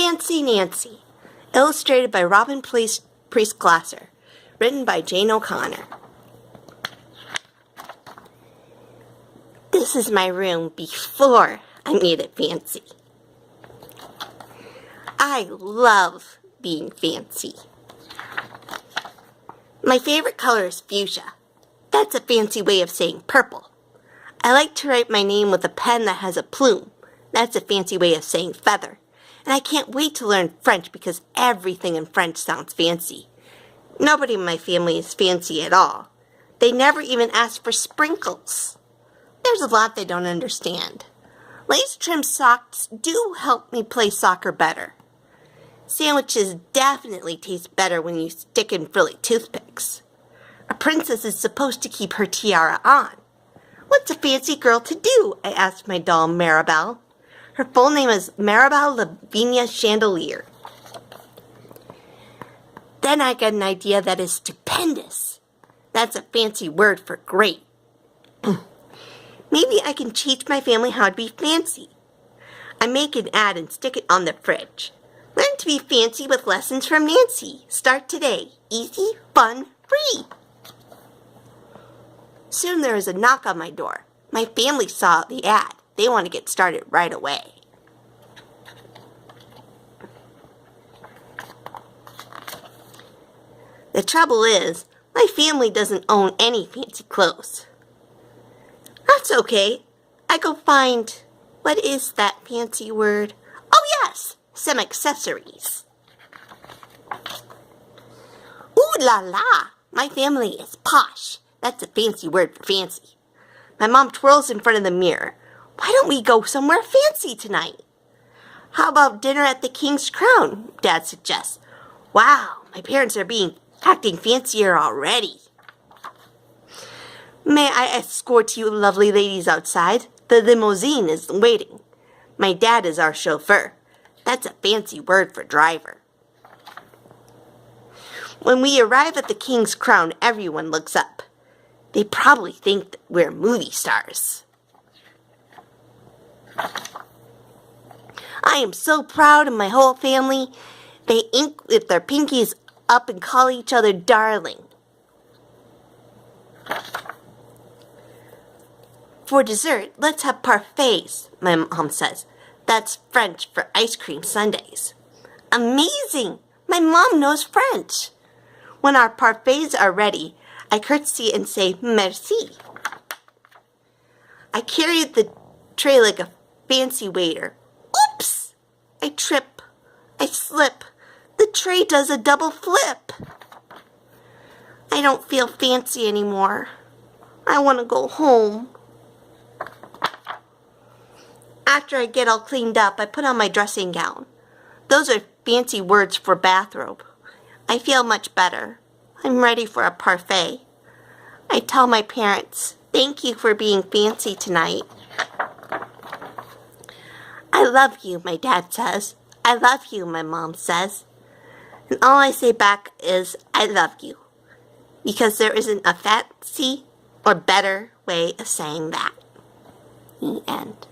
Fancy Nancy, illustrated by Robin Priest-Glasser, written by Jane O'Connor. This is my room before I made it fancy. I love being fancy. My favorite color is fuchsia. That's a fancy way of saying purple. I like to write my name with a pen that has a plume. That's a fancy way of saying feather. And I can't wait to learn French because everything in French sounds fancy. Nobody in my family is fancy at all. They never even ask for sprinkles. There's a lot they don't understand. Lace-trimmed socks do help me play soccer better. Sandwiches definitely taste better when you stick in frilly toothpicks. A princess is supposed to keep her tiara on. What's a fancy girl to do? I asked my doll Maribel. Her full name is Maribel Lavinia Chandelier. Then I got an idea that is stupendous. That's a fancy word for great. Maybe I can teach my family how to be fancy. I make an ad and stick it on the fridge. Learn to be fancy with lessons from Nancy. Start today. Easy, fun, free. Soon there is a knock on my door. My family saw the ad. They want to get started right away. The trouble is, my family doesn't own any fancy clothes. That's okay. I go find, what is that fancy word? Oh yes, some accessories. Ooh la la, my family is posh. That's a fancy word for fancy. My mom twirls in front of the mirror. Why don't we go somewhere fancy tonight? How about dinner at the King's Crown? Dad suggests. Wow, my parents are acting fancier already. May I escort you lovely ladies outside? The limousine is waiting. My dad is our chauffeur. That's a fancy word for driver. When we arrive at the King's Crown, everyone looks up. They probably think that we're movie stars. I am so proud of my whole family. They ink with their pinkies up and call each other darling. For dessert, let's have parfaits, my mom says. That's French for ice cream sundaes. Amazing! My mom knows French. When our parfaits are ready, I curtsy and say merci. I carry the tray like a fancy waiter. Oops! I trip. I slip. The tray does a double flip. I don't feel fancy anymore. I want to go home. After I get all cleaned up, I put on my dressing gown. Those are fancy words for bathrobe. I feel much better. I'm ready for a parfait. I tell my parents, thank you for being fancy tonight. I love you, my dad says. I love you, my mom says. And all I say back is, I love you. Because there isn't a fancy or better way of saying that. The end.